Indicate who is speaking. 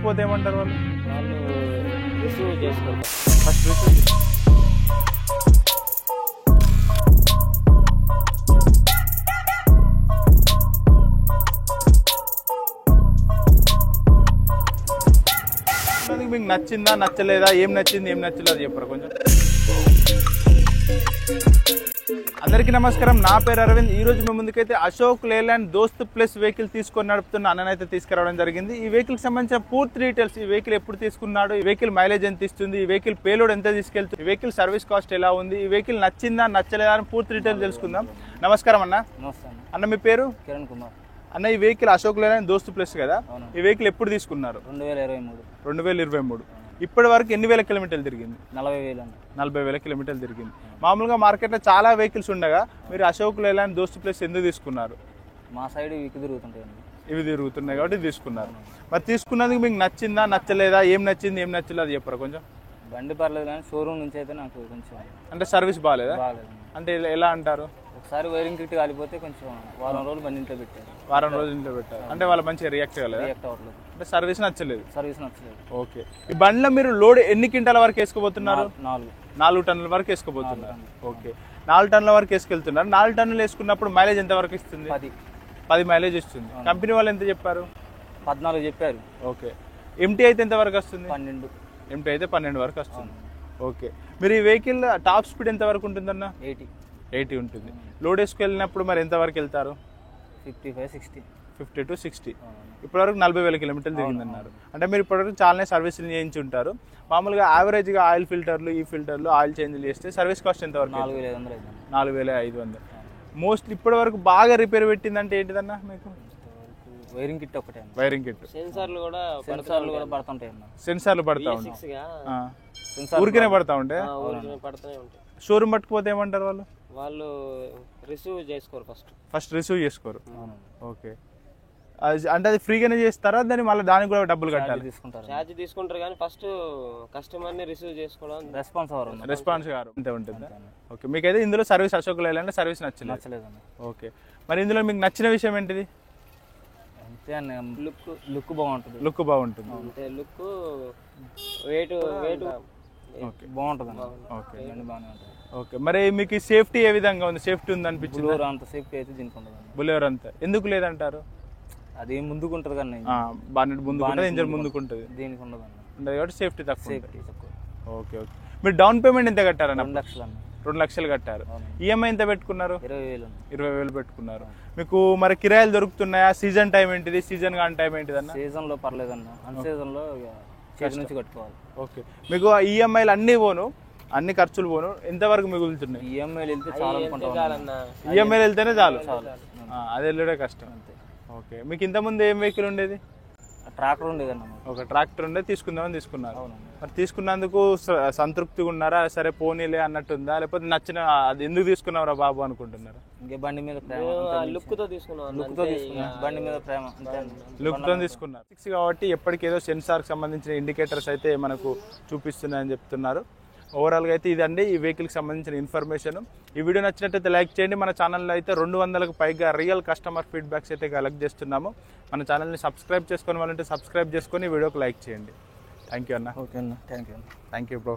Speaker 1: పట్టకపోతే ఏమంటారు వాళ్ళు?
Speaker 2: వాళ్ళు రిసీవ్ చేసుకోవాలి.
Speaker 1: ఫస్ట్ రిసీవ్ మీకు నచ్చిందా నచ్చలేదా, ఏం నచ్చింది ఏం నచ్చలేదు చెప్పరా కొంచెం. అందరికీ నమస్కారం, నా పేరు అరవింద్. ఈ రోజు మేము ముందుకైతే అశోక్ లేలాండ్ దోస్త్ ప్లస్ వెహికల్ తీసుకొని నడుపుతున్న అన్ననైతే తీసుకురావడం జరిగింది. ఈ వెహికల్ సంబంధించిన పూర్తి డీటెయిల్స్, ఈ వెహికల్ ఎప్పుడు తీసుకున్నాడు, ఈ వెహికల్ మైలేజ్ ఎంత ఇస్తుంది, ఈ వెహికల్ పేలోడ్ ఎంత తీసుకెళ్తుంది, ఈ వెహికల్ సర్వీస్ కాస్ట్ ఎలా ఉంది, ఈ వెహికల్ నచ్చిందా నచ్చలేదా అని పూర్తి డీటెయిల్స్ తెలుసుకుందాం. నమస్కారం అన్న. అన్న మీ పేరు?
Speaker 2: కిరణ్ కుమార్.
Speaker 1: అన్న ఈ వెహికల్ అశోక్ లేలాండ్ దోస్త్ ప్లస్ కదా, ఈ వెహికల్ ఎప్పుడు తీసుకున్నారు?
Speaker 2: 2023.
Speaker 1: ఇప్పటి వరకు ఎన్ని వేల కిలోమీటర్లు తిరిగింది?
Speaker 2: 40,000
Speaker 1: కిలోమీటర్లు తిరిగింది. మామూలుగా మార్కెట్లో చాలా వెహికల్స్ ఉండగా మీరు అశోక్ లేలాండ్ దోస్త్ ప్లస్ ఎందుకు తీసుకున్నారు?
Speaker 2: మా సైడ్ తిరుగుతుంటాయండి.
Speaker 1: ఇవి తిరుగుతున్నాయి కాబట్టి తీసుకున్నారు. మరి తీసుకున్నందుకు మీకు నచ్చిందా నచ్చలేదా, ఏం నచ్చింది ఏం నచ్చలేదు అది చెప్పరా కొంచెం.
Speaker 2: బండి పర్లేదు కానీ షోరూమ్ నుంచి అయితే నాకు కొంచెం
Speaker 1: అంటే సర్వీస్ బాగాలేదా?
Speaker 2: బాగాలేదు.
Speaker 1: అంటే ఎలా అంటారు?
Speaker 2: ఒకసారి వైరింగ్ కిట్ కాలిపోతే కొంచెం వారం రోజులు బండి ఇంట్లో పెట్టారు.
Speaker 1: వారం రోజులు ఇంట్లో పెట్టారు అంటే వాళ్ళు మంచిగా రియాక్ట్ అవ్వలేదు,
Speaker 2: రియాక్ట్ అవ్వట్లేదు.
Speaker 1: అంటే సర్వీస్ నచ్చలేదు.
Speaker 2: ఓకే.
Speaker 1: ఈ బండిలో మీరు లోడ్ ఎన్ని క్వింటాల వరకు వేసుకోబోతున్నారు? 4 టన్నుల వరకు వేసుకోబోతున్నారు. ఓకే, 4 టన్నుల వరకు వేసుకెళ్తున్నారు. 4 టన్నులు వేసుకున్నప్పుడు మైలేజ్ ఎంత వరకు ఇస్తుంది? 10 మైలేజ్ ఇస్తుంది. కంపెనీ వాళ్ళు ఎంత చెప్పారు?
Speaker 2: 14 చెప్పారు.
Speaker 1: ఓకే. ఎంటీ అయితే ఎంత వరకు వస్తుంది?
Speaker 2: 12.
Speaker 1: ఎంటీ అయితే 12 వరకు వస్తుంది. ఓకే. మీరు ఈ వెహికల్ టాప్ స్పీడ్ ఎంత వరకు ఉంటుందన్న? 80 ఉంటుంది. లోడ్ వేసుకెళ్ళినప్పుడు మరి ఎంత వరకు వెళ్తారు? 50 to 60. ఇప్పటివరకు 40,000 కిలోమీటర్లు తిరిగిందన్నారు. అంటే మీరు ఇప్పటివరకు చాలానే సర్వీసులు చేయించి ఉంటారు. మామూలుగా యావరేజ్గా ఆయిల్ ఫిల్టర్లు, ఈ ఫిల్టర్లు ఆయిల్ చేంజ్లు చేస్తే సర్వీస్ కాస్ట్ ఎంత వరకు? 4,500. మోస్ట్లీ ఇప్పటి వరకు బాగా రిపేర్ పెట్టిందంటే ఏంటిదన్నా మీకు?
Speaker 2: వైరింగ్ కిట్ ఒకటే.
Speaker 1: Wiring kit.
Speaker 2: సెన్సార్లు కూడా పడుతుంటాయి.
Speaker 1: సెన్సార్లు పడతా ఉంటాయి. ఊరికేనే పడతా ఉంటే షోరూమ్ పట్టుకుపోతే ఏమంటారు వాళ్ళు?
Speaker 2: వాళ్ళు రిసీవ్ చేసుకోరు.
Speaker 1: ఫస్ట్ రిసీవ్ చేసుకోరు. ఓకే. అంటే అది ఫ్రీగానే చేస్తారా, దాన్ని మళ్ళీ దానికి కూడా డబ్బులు కట్టాలి?
Speaker 2: ఛార్జ్ తీసుకుంటారు కానీ ఫస్ట్ కస్టమర్ ని రిసీవ్ చేసుకోవడం రెస్పాన్స్ గారు
Speaker 1: అంతే ఉంటుంది. ఓకే. మీకైతే ఇందులో సర్వీస్ అశోక్ లేలాండ్ సర్వీస్ నచ్చలేదు. ఓకే. మరి ఇందులో మీకు నచ్చిన విషయం ఏంటిది?
Speaker 2: లుక్ బాగుంటుంది.
Speaker 1: లుక్ బాగుంటుంది.
Speaker 2: అంటే లుక్ వెయిట్ బాగుంటుంది.
Speaker 1: ఓకే. ఓకే. మరి మీకు సేఫ్టీ ఏ విధంగా ఉంది? సేఫ్టీ ఉంది అనిపించింది?
Speaker 2: అంత సేఫ్టీ అయితే దీనికి ఉండదు.
Speaker 1: బులెరో అంతా ఎందుకు లేదంటారు?
Speaker 2: అది ముందుకు ఉంటుంది కానీ
Speaker 1: బానెట్ ముందుకు ఉంటుంది, ఇంజన్ ముందుకు ఉంటుంది.
Speaker 2: దీనికి ఉండదు
Speaker 1: కాబట్టి సేఫ్టీ తక్కువ. ఓకే. ఓకే. మీరు డౌన్ పేమెంట్ ఎంత కట్టారన్న? 2 లక్షలు కట్టారు. ఈఎంఐ ఎంత పెట్టుకున్నారు? 20,000 పెట్టుకున్నారు. మీకు మరి కిరాయిలు దొరుకుతున్నాయా? సీజన్ టైం ఏంటిది, సీజన్ కాని టైం ఏంటిది అన్న?
Speaker 2: సీజన్ లో పర్లేదన్న, అన్ సీజన్ లో చేతి నుంచి కట్టుకోవాలి.
Speaker 1: ఓకే. మీకు ఈఎంఐలు అన్ని పోను, అన్ని ఖర్చులు పోను, ఎంతవరకు మిగులుతున్నాయి?
Speaker 2: ఈఎంఐలు వెళ్తే చాలా
Speaker 1: ఈఎంఐలు వెళ్తేనే చాలు. అది వెళ్ళడే కష్టం. ఓకే. మీకు ఇంతకుముందు ఏం వెహికల్ ఉండేది?
Speaker 2: ట్రాక్టర్ ఉండేదన్న.
Speaker 1: ఒక ట్రాక్టర్ ఉండే తీసుకుందామని తీసుకున్నారు. మరి తీసుకున్నందుకు సంతృప్తిగా ఉన్నారా? సరే పోనీలే అన్నట్టుందా, లేకపోతే నచ్చిన అది ఎందుకు తీసుకున్నారా బాబు అనుకుంటున్నారా?
Speaker 2: ఇంకా బండి మీద లుక్ తో తీసుకున్నారు. బండి మీద ప్రేమ,
Speaker 1: లుక్ తో తీసుకున్నారు. 6 కాబట్టి ఎప్పటికేదో సెన్సార్ సంబంధించిన ఇండికేటర్స్ అయితే మనకు చూపిస్తున్నాయని చెప్తున్నారు. ఓవరాల్గా అయితే ఇదండి ఈ వెహికల్కి సంబంధించిన ఇన్ఫర్మేషన్. ఈ వీడియో నచ్చినట్టయితే లైక్ చేయండి. మన ఛానల్లో అయితే 200కు పైగా రియల్ కస్టమర్ ఫీడ్బ్యాక్స్ అయితే కలెక్ట్ చేస్తున్నాము. మన ఛానల్ని సబ్స్క్రైబ్ చేసుకొని వాళ్ళంటే సబ్స్క్రైబ్ చేసుకొని వీడియోకి లైక్ చేయండి. థ్యాంక్ యూ అన్న.
Speaker 2: ఓకే అన్న, థ్యాంక్ యూ
Speaker 1: బ్రో.